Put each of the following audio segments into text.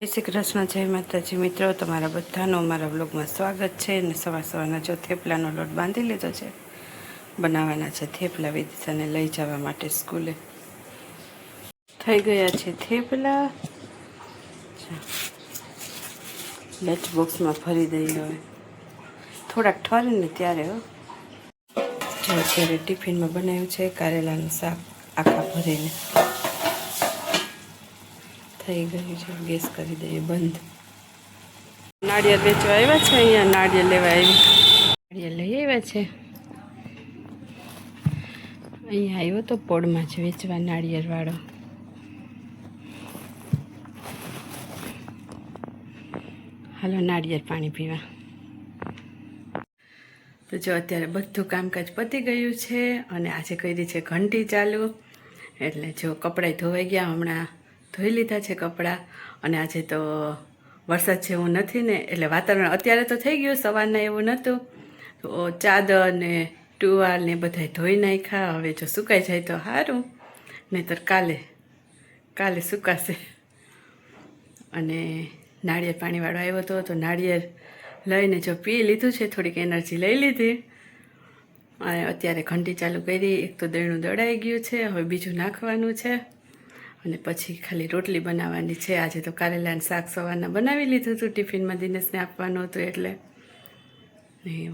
જય શ્રી કૃષ્ણ, જય માતાજી મિત્રો, તમારા બધાનો અમારા બ્લોગમાં સ્વાગત છે. અને સવારના જો થેપલાનો લોટ બાંધી લીધો છે, બનાવવાના છે થેપલા વિદિશાને લઈ જવા માટે સ્કૂલે. થઈ ગયા છે થેપલા, લંચ બોક્સમાં ભરી દઈએ. હવે થોડાક ઠરે ને ત્યારે જો અત્યારે ટિફિનમાં બનાવ્યું છે કારેલાનું શાક આખા ભરીને. થઈ ગયું છે, ગેસ કરી દઈએ બંધ. નાળિયેર વેચવા આવ્યા છે, અહીંયા નાળિયેર લેવા આવી, નાળિયેર લઈ આવ્યા છે. અહીંયા આવ્યો તો પોળમાં જ વેચવા નાળિયેર વાળો. હાલો નાળિયેર પાણી પીવા. તો જો અત્યારે બધું કામકાજ પતી ગયું છે અને આજે કરી છે ઘંટી ચાલુ. એટલે જો કપડાં ધોવાઈ ગયા, હમણાં ધોઈ લીધા છે કપડાં. અને આજે તો વરસાદ જેવું નથી ને, એટલે વાતાવરણ અત્યારે તો થઈ ગયું, સવારના એવું નહોતું. તો ચાદર ને ટુવાલ ને બધા ધોઈ નાખ્યા. હવે જો સુકાઈ જાય તો સારું, નહીંતર કાલે સુકાશે. અને નાળિયેર પાણીવાળો આવ્યો હતો તો નાળિયેર લઈને જો પી લીધું છે, થોડીક એનર્જી લઈ લીધી. અને અત્યારે ઘંટી ચાલુ કરી. એક તો દળનું દળાઈ ગયું છે, હવે બીજું નાખવાનું છે. અને પછી ખાલી રોટલી બનાવવાની છે. આજે તો કારેલાનું શાક સવારના બનાવી લીધું હતું, ટિફિનમાં દિનેશને આપવાનું હતું. એટલે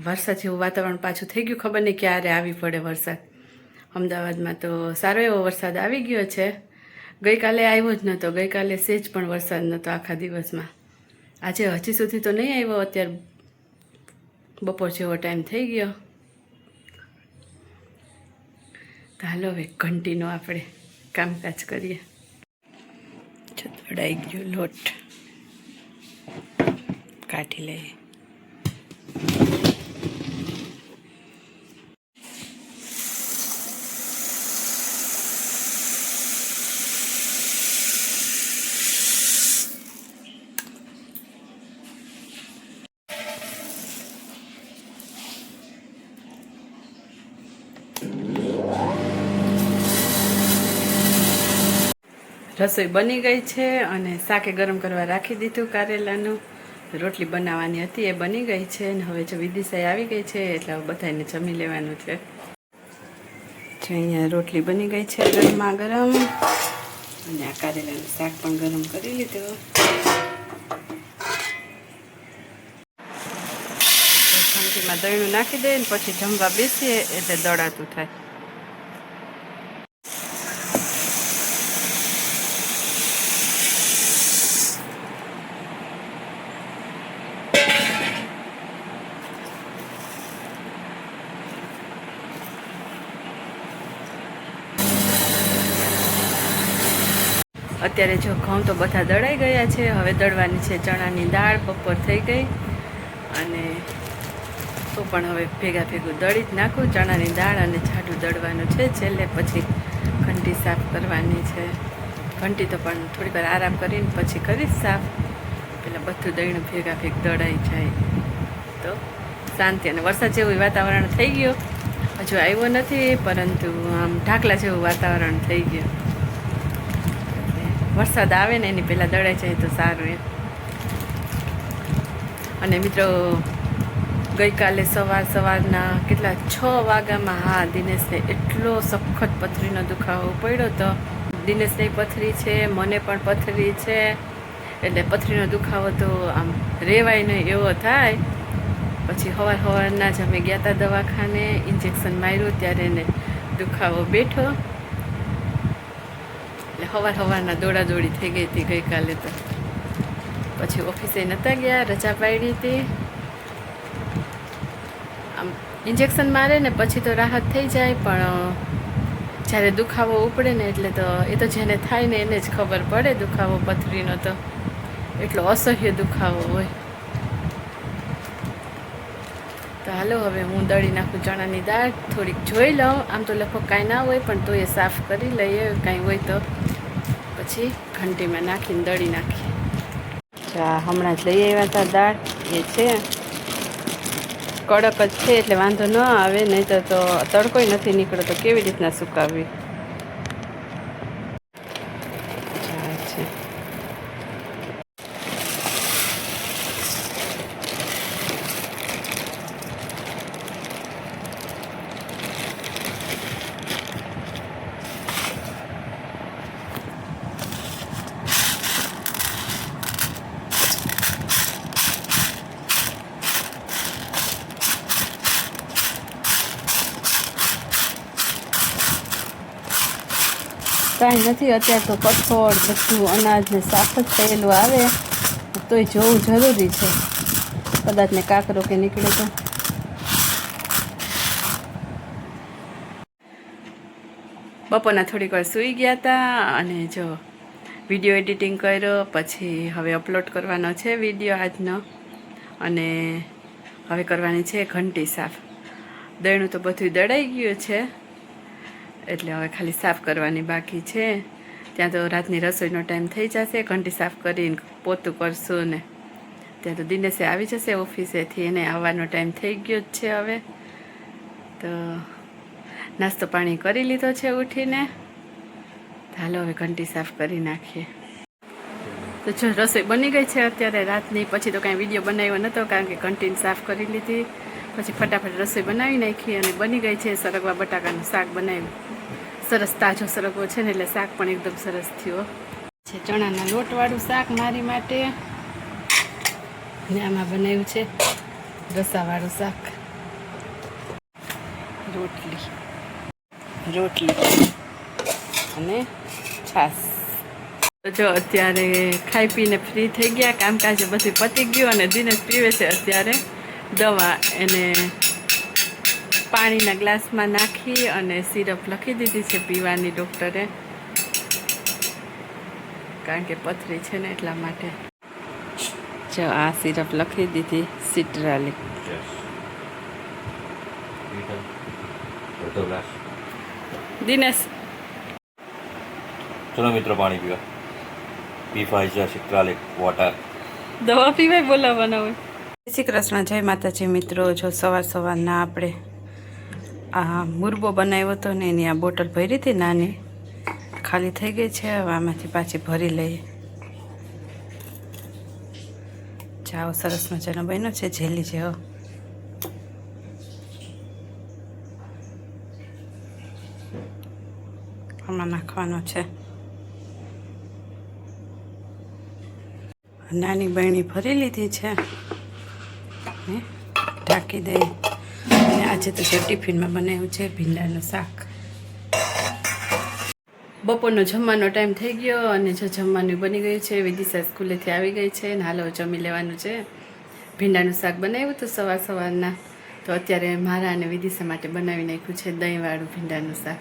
વરસાદ જેવું વાતાવરણ પાછું થઈ ગયું, ખબર નહીં ક્યારે આવી પડે વરસાદ. અમદાવાદમાં તો સારો એવો વરસાદ આવી ગયો છે. ગઈકાલે આવ્યો જ નહોતો, ગઈકાલે સહેજ પણ વરસાદ નહોતો આખા દિવસમાં. આજે હજી સુધી તો નહીં આવ્યો. અત્યારે બપોર જેવો ટાઈમ થઈ ગયો. તો હાલો હવે ઘંટીનો આપણે કામકાજ કરીએ. દળાઈ ગયો લોટ કાઢી લઈએ. રસોઈ બની ગઈ છે અને શાકે ગરમ કરવા રાખી દીધું કારેલાનું. રોટલી બનાવવાની હતી, એ બની ગઈ છે. અને હવે જો વિદિશાએ આવી ગઈ છે એટલે હવે બધાને જમી લેવાનું છે. જો અહીંયા રોટલી બની ગઈ છે ગરમા ગરમ, અને આ કારેલાનું શાક પણ ગરમ કરી લીધું. ઘંટીમાં દળનું નાખી દઈએ ને પછી જમવા બેસીએ એટલે દળાતું થાય. અત્યારે જો ઘઉં તો બધા દળાઈ ગયા છે. હવે દળવાની છે ચણાની દાળ. બપોર થઈ ગઈ અને તો પણ હવે ભેગું દળી જ નાખું ચણાની દાળ. અને જાડું દળવાનું છે છેલ્લે, પછી ઘંટી સાફ કરવાની છે. ઘંટી તો પણ થોડીક વાર આરામ કરીને પછી કરીશ સાફ. પેલા બધું દળીને ભેગ દળાઈ જાય તો શાંતિ. અને વરસાદ જેવું વાતાવરણ થઈ ગયું, હજુ આવ્યો નથી, પરંતુ આમ ઢાકલા જેવું વાતાવરણ થઈ ગયું. વરસાદ આવે ને એની પહેલાં દળાઈ જાય તો સારું એમ. અને મિત્રો ગઈકાલે સવારના કેટલા 6 વાગ્યામાં, હા, દિનેશને એટલો સખત પથરીનો દુખાવો પડ્યો હતો. દિનેશને પથરી છે, મને પણ પથરી છે. એટલે પથરીનો દુખાવો તો આમ રેવાય નહીં એવો થાય. પછી સવારના જ અમે ગયા હતા દવાખાને, ઇન્જેક્શન માર્યું ત્યારે એને દુખાવો બેઠો. એટલે સવારના દોડાદોડી થઈ ગઈ હતી ગઈકાલે તો. પછી ઓફિસે નહોતા ગયા, રજા પાડી હતી. આમ ઇન્જેક્શન મારે ને પછી તો રાહત થઈ જાય, પણ જ્યારે દુખાવો ઉપડે ને એટલે તો એ તો જેને થાય ને એને જ ખબર પડે. દુખાવો પથરીનો તો એટલો અસહ્ય દુખાવો હોય. તો હાલો હવે હું દળી નાખું ચણાની દાળ. થોડીક જોઈ લઉં, આમ તો લગભગ કાંઈ ના હોય, પણ તો એ સાફ કરી લઈએ. કાંઈ હોય તો પછી ઘંટીમાં નાખીને દળી નાખીએ. હમણાં જ લઈ આવ્યા હતા દાળ, એ છે કડક જ છે એટલે વાંધો ન આવે. નહીં તો તડકોય નથી નીકળતો, કેવી રીતના સુકાવવી. છે કાંઈ નથી. અત્યારે તો કઠોળ બધું અનાજને શાક જ થયેલું આવે તોય જોવું જરૂરી છે, કદાચ ને કાકરો કે નીકળે તો. બપોરના થોડીક વાર સૂઈ ગયા હતા અને જો વિડીયો એડિટિંગ કર્યો, પછી હવે અપલોડ કરવાનો છે વિડીયો આજનો. અને હવે કરવાની છે ઘંટી સાફ. દળનું તો બધું દળાઈ ગયું છે, એટલે હવે ખાલી સાફ કરવાની બાકી છે. ત્યાં તો રાતની રસોઈનો ટાઈમ થઈ જશે, ઘંટી સાફ કરીને પોતું કરશું ને ત્યાં તો દિનેશે આવી જશે ઓફિસેથી, એને આવવાનો ટાઈમ થઈ ગયો જ છે. હવે તો નાસ્તો પાણી કરી લીધો છે ઉઠીને. હાલો હવે ઘંટી સાફ કરી નાખીએ. તો જો રસોઈ બની ગઈ છે અત્યારે રાતની. પછી તો કાંઈ વિડીયો બનાવ્યો નહોતો કારણ કે ઘંટીને સાફ કરી લીધી, પછી ફટાફટ રસોઈ બનાવી નાખી અને બની ગઈ છે. સરગવા બટાકાનું શાક બનાવ્યું, સરસ તાજો સરગવો છે ને એટલે શાક પણ એકદમ સરસ થયો છે. ચણાના લોટવાળું શાક મારી માટે, ને આમાં બનાવ્યું છે રસાવાળું શાક, રોટલી અને છાશ. જો અત્યારે ખાઈ પીને ફ્રી થઈ ગયા, કામકાજ બધું પતી ગયું અને દિનેશ પીવે છે અત્યારે દવા. એને પાણીના ગ્લાસમાં નાખી અને સિરપ લખી દીધી છે પીવાની ડૉક્ટરે, કારણ કે પથરી છે ને એટલા માટે. જો આ સિરપ લખી દીધી સિટ્રાલિક. દિનેશ ચલો મિત્રો પાણી પીવા. P5 સિટ્રાલિક water. દવા પીવાય બોલાવવાના હોય. જય શ્રી કૃષ્ણ, જય માતાજી મિત્રો. જો સવારના આપણે આ મુરબો બનાવ્યો હતો ને એની આ બોટલ ભરી હતી નાની, ખાલી થઈ ગઈ છે. હવે આમાંથી પાછી ભરી લઈએ. જાઓ સરસ મજાનો બન્યો છે જેલી જેવો. આમાં નાખવાનો છે. નાની બરણી ભરી લીધી છે ને ઢાંકી દઈ. અને આજે તો જે ટિફિનમાં બનાવ્યું છે ભીંડાનું શાક. બપોરનો જમવાનો ટાઈમ થઈ ગયો અને જો જમવાનું બની ગયું છે. વિદિશા સ્કૂલેથી આવી ગઈ છે ને હાલો જમી લેવાનું છે. ભીંડાનું શાક બનાવ્યું હતું સવારના, તો અત્યારે મારા અને વિદિશા માટે બનાવી નાખ્યું છે દહીંવાળું ભીંડાનું શાક.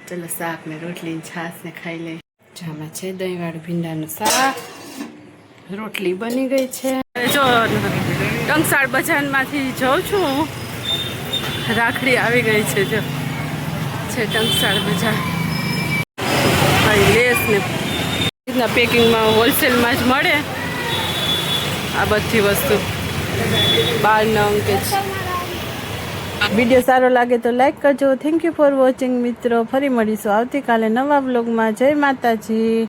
ચલો શાક ને રોટલી ને છાશ ને ખાઈ લઈએ. આમાં છે દહીંવાળું ભીંડાનું શાક, રોટલી બની ગઈ છે. જો ટંકસાળ બજારમાંથી જાઉં છું, રાખડી આવી ગઈ છે. જો છે ટંકસાળ બજાર. લેસ ને રીતના પેકિંગમાં હોલસેલમાં જ મળે આ બધી વસ્તુ. 12 નંગ કે છે. વિડીયો સારો લાગે તો લાઈક કરજો. થેન્ક યુ ફોર વોચિંગ મિત્રો. ફરી મળીશું આવતીકાલે નવા બ્લોગમાં. જય માતાજી.